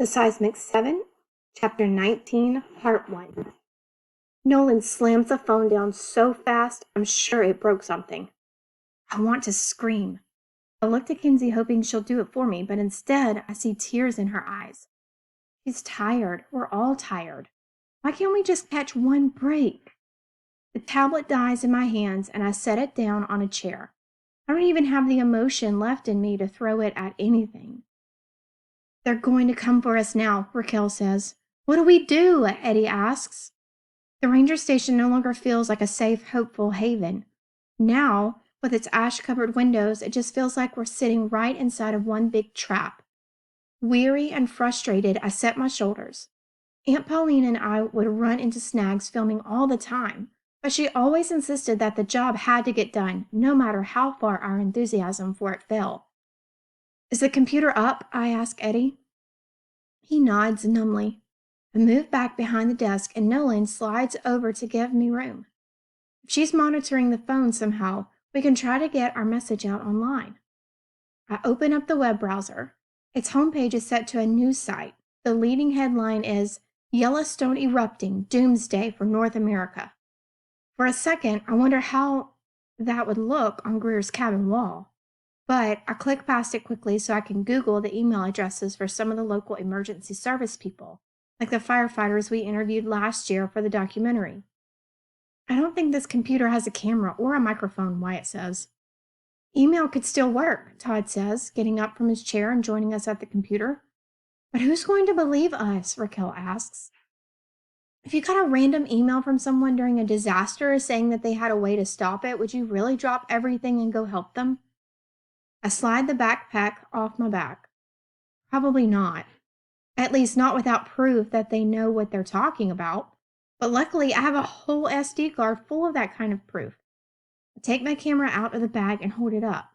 The Seismic 7, Chapter 19, Part 1. Nolan slams the phone down so fast, I'm sure it broke something. I want to scream. I looked at Kinsey hoping she'll do it for me, but instead I see tears in her eyes. She's tired. We're all tired. Why can't we just catch one break? The tablet dies in my hands and I set it down on a chair. I don't even have the emotion left in me to throw it at anything. They're going to come for us now, Raquel says. What do we do? Eddie asks. The ranger station no longer feels like a safe, hopeful haven. Now, with its ash-covered windows, it just feels like we're sitting right inside of one big trap. Weary and frustrated, I set my shoulders. Aunt Pauline and I would run into snags filming all the time, but she always insisted that the job had to get done, no matter how far our enthusiasm for it fell. Is the computer up? I ask Eddie. He nods numbly. I move back behind the desk and Nolan slides over to give me room. If she's monitoring the phone somehow, we can try to get our message out online. I open up the web browser. Its homepage is set to a news site. The leading headline is Yellowstone Erupting, Doomsday for North America. For a second, I wonder how that would look on Greer's cabin wall. But I click past it quickly so I can Google the email addresses for some of the local emergency service people, like the firefighters we interviewed last year for the documentary. I don't think this computer has a camera or a microphone, Wyatt says. Email could still work, Todd says, getting up from his chair and joining us at the computer. But who's going to believe us? Raquel asks. If you got a random email from someone during a disaster saying that they had a way to stop it, would you really drop everything and go help them? I slide the backpack off my back. Probably not. At least not without proof that they know what they're talking about. But luckily, I have a whole SD card full of that kind of proof. I take my camera out of the bag and hold it up.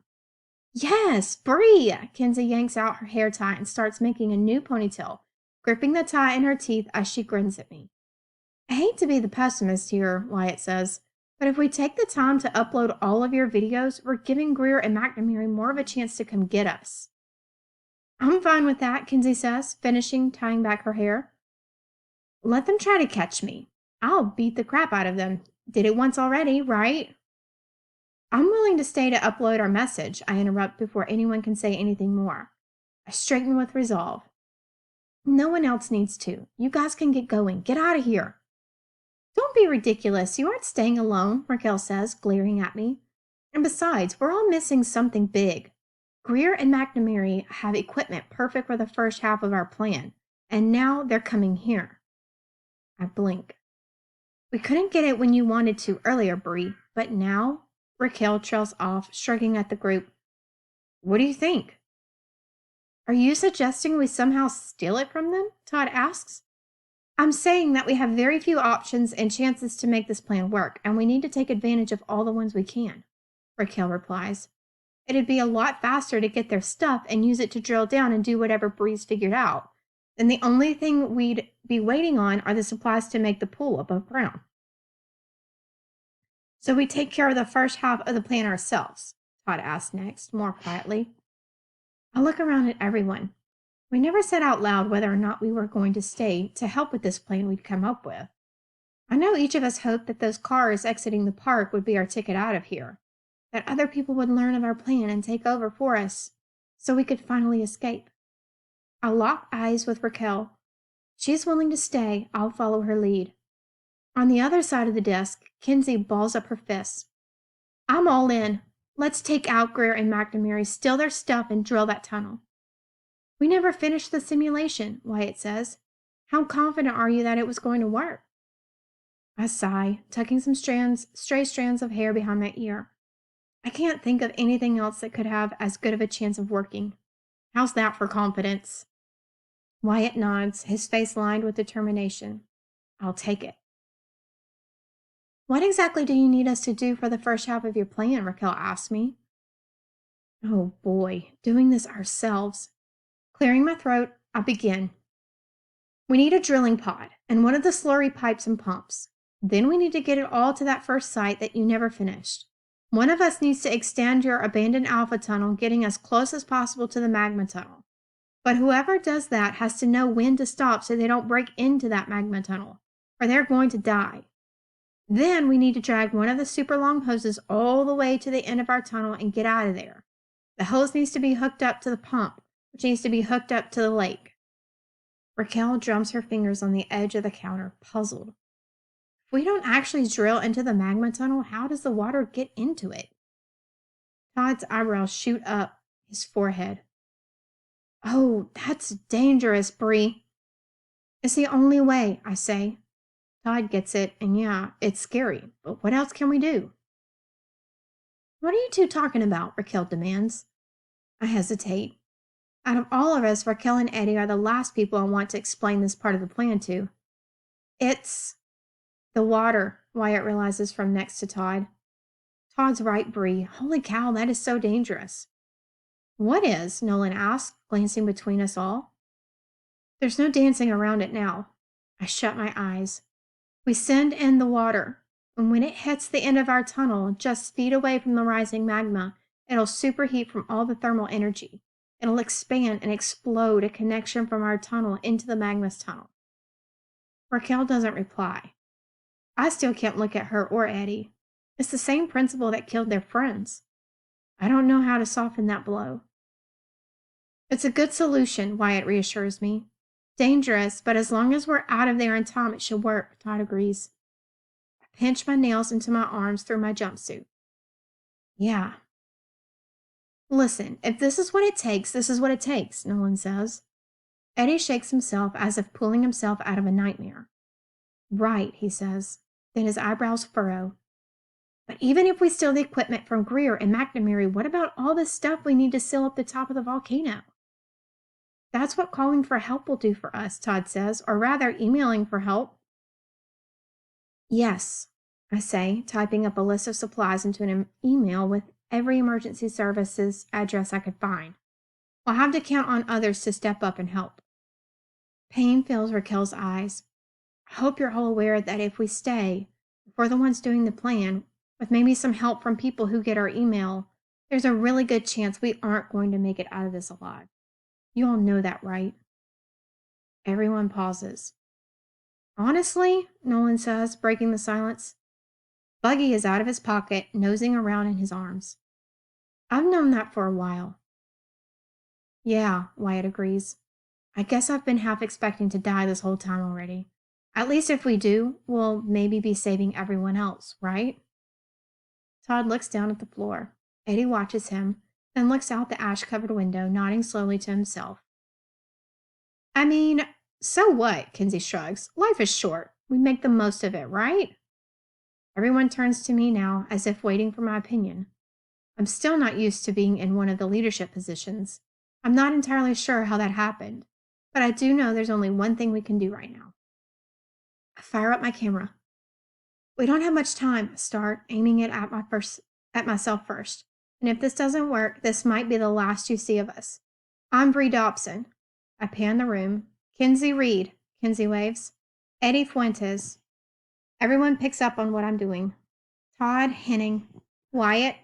Yes, Bree! Kinsey yanks out her hair tie and starts making a new ponytail, gripping the tie in her teeth as she grins at me. I hate to be the pessimist here, Wyatt says. But if we take the time to upload all of your videos, we're giving Greer and McNamara more of a chance to come get us. I'm fine with that, Kinsey says, finishing tying back her hair. Let them try to catch me. I'll beat the crap out of them. Did it once already, right? I'm willing to stay to upload our message, I interrupt before anyone can say anything more. I straighten with resolve. No one else needs to. You guys can get going. Get out of here. Don't be ridiculous. You aren't staying alone, Raquel says, glaring at me. And besides, we're all missing something big. Greer and McNamara have equipment perfect for the first half of our plan, and now they're coming here. I blink. We couldn't get it when you wanted to earlier, Bree, but now? Raquel trails off, shrugging at the group. What do you think? Are you suggesting we somehow steal it from them? Todd asks. I'm saying that we have very few options and chances to make this plan work, and we need to take advantage of all the ones we can, Raquel replies. It'd be a lot faster to get their stuff and use it to drill down and do whatever Bree's figured out. Then the only thing we'd be waiting on are the supplies to make the pool above ground. So we take care of the first half of the plan ourselves, Todd asks next, more quietly. I look around at everyone. We never said out loud whether or not we were going to stay to help with this plan we'd come up with. I know each of us hoped that those cars exiting the park would be our ticket out of here, that other people would learn of our plan and take over for us, so we could finally escape. I lock eyes with Raquel. She's willing to stay. I'll follow her lead. On the other side of the desk, Kinsey balls up her fists. I'm all in. Let's take out Greer and McNamara, steal their stuff, and drill that tunnel. We never finished the simulation, Wyatt says. How confident are you that it was going to work? I sigh, tucking some stray strands of hair behind my ear. I can't think of anything else that could have as good of a chance of working. How's that for confidence? Wyatt nods, his face lined with determination. I'll take it. What exactly do you need us to do for the first half of your plan? Raquel asked me. Oh boy, doing this ourselves. Clearing my throat, I begin. We need a drilling pod and one of the slurry pipes and pumps. Then we need to get it all to that first site that you never finished. One of us needs to extend your abandoned alpha tunnel, getting as close as possible to the magma tunnel. But whoever does that has to know when to stop so they don't break into that magma tunnel, or they're going to die. Then we need to drag one of the super long hoses all the way to the end of our tunnel and get out of there. The hose needs to be hooked up to the pump, which needs to be hooked up to the lake. Raquel drums her fingers on the edge of the counter, puzzled. If we don't actually drill into the magma tunnel, how does the water get into it? Todd's eyebrows shoot up his forehead. Oh, that's dangerous, Bree. It's the only way, I say. Todd gets it, and yeah, it's scary, but what else can we do? What are you two talking about? Raquel demands. I hesitate. Out of all of us, Raquel and Eddie are the last people I want to explain this part of the plan to. It's the water, Wyatt realizes from next to Todd. Todd's right, Bree. Holy cow, that is so dangerous. What is? Nolan asked, glancing between us all. There's no dancing around it now. I shut my eyes. We send in the water, and when it hits the end of our tunnel, just feet away from the rising magma, it'll superheat from all the thermal energy. It'll expand and explode a connection from our tunnel into the magma's tunnel. Raquel doesn't reply. I still can't look at her or Eddie. It's the same principle that killed their friends. I don't know how to soften that blow. It's a good solution, Wyatt reassures me. Dangerous, but as long as we're out of there in time, it should work, Todd agrees. I pinch my nails into my arms through my jumpsuit. Yeah. Listen, if this is what it takes, this is what it takes, Nolan says. Eddie shakes himself as if pulling himself out of a nightmare. Right, he says. Then his eyebrows furrow. But even if we steal the equipment from Greer and McNamara, what about all this stuff we need to seal up the top of the volcano? That's what calling for help will do for us, Todd says, or rather emailing for help. Yes, I say, typing up a list of supplies into an email with every emergency services address I could find. We'll have to count on others to step up and help. Pain fills Raquel's eyes. I hope you're all aware that if we stay, if we're the ones doing the plan, with maybe some help from people who get our email, there's a really good chance we aren't going to make it out of this alive. You all know that, right? Everyone pauses. Honestly, Nolan says, breaking the silence, Buggy is out of his pocket, nosing around in his arms. I've known that for a while. Yeah, Wyatt agrees. I guess I've been half expecting to die this whole time already. At least if we do, we'll maybe be saving everyone else, right? Todd looks down at the floor. Eddie watches him, then looks out the ash-covered window, nodding slowly to himself. I mean, so what? Kinsey shrugs. Life is short. We make the most of it, right? Everyone turns to me now, as if waiting for my opinion. I'm still not used to being in one of the leadership positions. I'm not entirely sure how that happened, but I do know there's only one thing we can do right now. I fire up my camera. We don't have much time, I start, aiming it at myself first. And if this doesn't work, this might be the last you see of us. I'm Bree Dobson. I pan the room. Kinsey Reed, Kinsey waves. Eddie Fuentes. Everyone picks up on what I'm doing. Todd Henning, Wyatt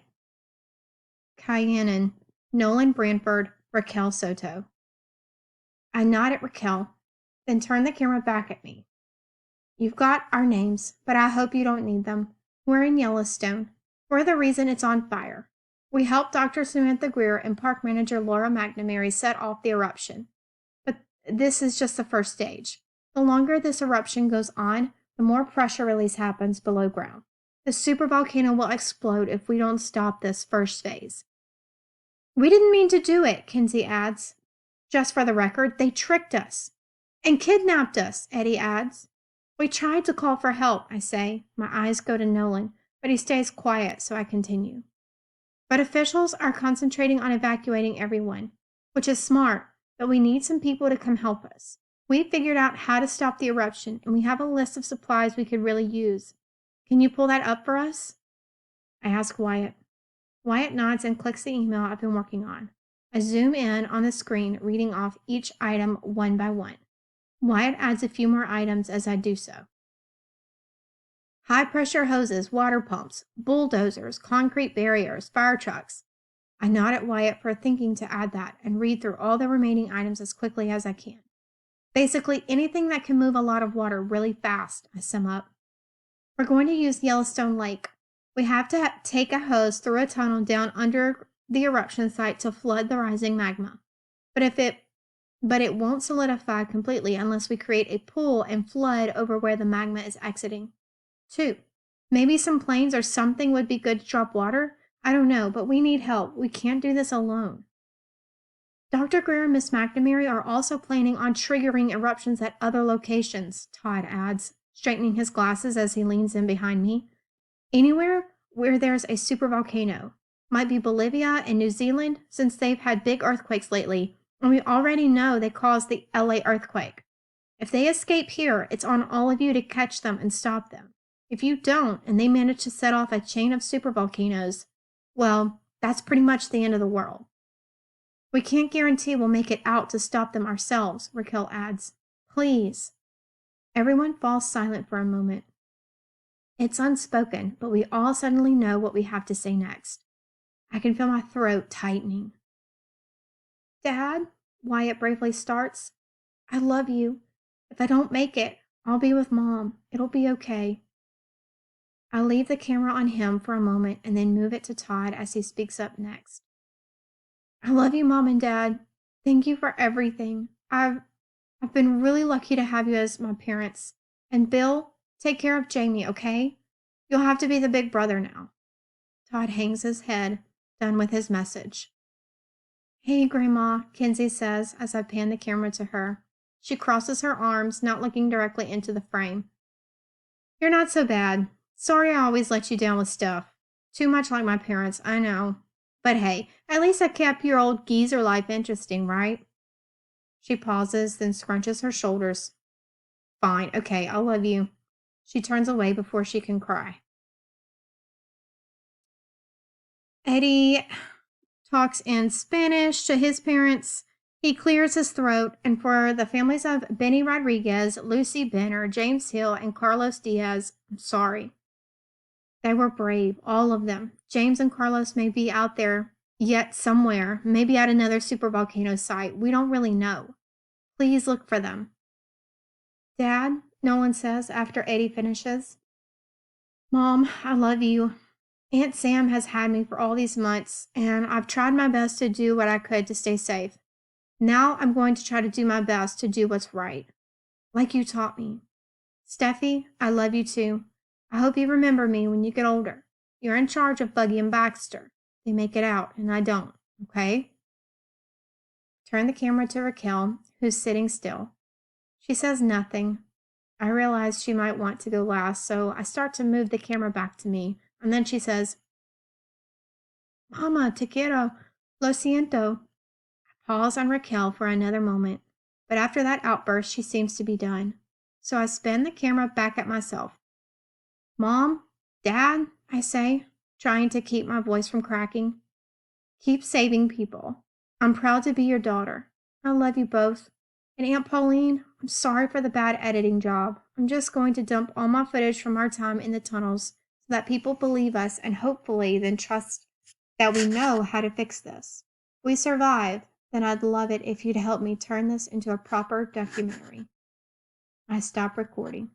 Kyanan, Nolan Branford, Raquel Soto. I nod at Raquel, then turn the camera back at me. You've got our names, but I hope you don't need them. We're in Yellowstone. We're the reason it's on fire. We helped Dr. Samantha Greer and Park Manager Laura McNamara set off the eruption. But this is just the first stage. The longer this eruption goes on, the more pressure release happens below ground. The supervolcano will explode if we don't stop this first phase. We didn't mean to do it, Kinsey adds. Just for the record, they tricked us. And kidnapped us, Eddie adds. We tried to call for help, I say. My eyes go to Nolan, but he stays quiet, so I continue. But officials are concentrating on evacuating everyone, which is smart, but we need some people to come help us. We figured out how to stop the eruption, and we have a list of supplies we could really use. Can you pull that up for us? I ask Wyatt. Wyatt nods and clicks the email I've been working on. I zoom in on the screen, reading off each item one by one. Wyatt adds a few more items as I do so. High-pressure hoses, water pumps, bulldozers, concrete barriers, fire trucks. I nod at Wyatt for thinking to add that and read through all the remaining items as quickly as I can. Basically, anything that can move a lot of water really fast, I sum up. We're going to use Yellowstone Lake. We have to take a hose through a tunnel down under the eruption site to flood the rising magma. But it won't solidify completely unless we create a pool and flood over where the magma is exiting. 2. Maybe some planes or something would be good to drop water. I don't know, but we need help. We can't do this alone. Dr. Greer and Miss McNamara are also planning on triggering eruptions at other locations, Todd adds, straightening his glasses as he leans in behind me. Anywhere where there's a supervolcano. Might be Bolivia and New Zealand, since they've had big earthquakes lately, and we already know they caused the LA earthquake. If they escape here, it's on all of you to catch them and stop them. If you don't, and they manage to set off a chain of supervolcanoes, well, that's pretty much the end of the world. We can't guarantee we'll make it out to stop them ourselves, Raquel adds. Please. Everyone falls silent for a moment. It's unspoken, but we all suddenly know what we have to say next. I can feel my throat tightening. Dad, Wyatt bravely starts. I love you. If I don't make it, I'll be with Mom. It'll be okay. I leave the camera on him for a moment and then move it to Todd as he speaks up next. I love you, Mom and Dad. Thank you for everything. I've been really lucky to have you as my parents. And Bill, take care of Jamie, okay? You'll have to be the big brother now. Todd hangs his head, done with his message. Hey, Grandma, Kinsey says as I pan the camera to her. She crosses her arms, not looking directly into the frame. You're not so bad. Sorry I always let you down with stuff. Too much like my parents, I know. But hey, at least I kept your old geezer life interesting, right? She pauses, then scrunches her shoulders. Fine, okay, I love you. She turns away before she can cry. Eddie talks in Spanish to his parents. He clears his throat, and for the families of Benny Rodriguez, Lucy Benner, James Hill, and Carlos Diaz, I'm sorry. They were brave, all of them. James and Carlos may be out there yet somewhere, maybe at another supervolcano site. We don't really know. Please look for them. Dad, Nolan says after Eddie finishes. Mom, I love you. Aunt Sam has had me for all these months, and I've tried my best to do what I could to stay safe. Now I'm going to try to do my best to do what's right, like you taught me. Steffi, I love you too. I hope you remember me when you get older. You're in charge of Buggy and Baxter. They make it out, and I don't, okay? Turn the camera to Raquel, who's sitting still. She says nothing. I realize she might want to go last, so I start to move the camera back to me, and then she says, Mama, te quiero, lo siento. I pause on Raquel for another moment, but after that outburst, she seems to be done. So I spin the camera back at myself. Mom, Dad, I say, trying to keep my voice from cracking. Keep saving people. I'm proud to be your daughter. I love you both. And Aunt Pauline, I'm sorry for the bad editing job. I'm just going to dump all my footage from our time in the tunnels so that people believe us and hopefully then trust that we know how to fix this. If we survive, then I'd love it if you'd help me turn this into a proper documentary. I stop recording.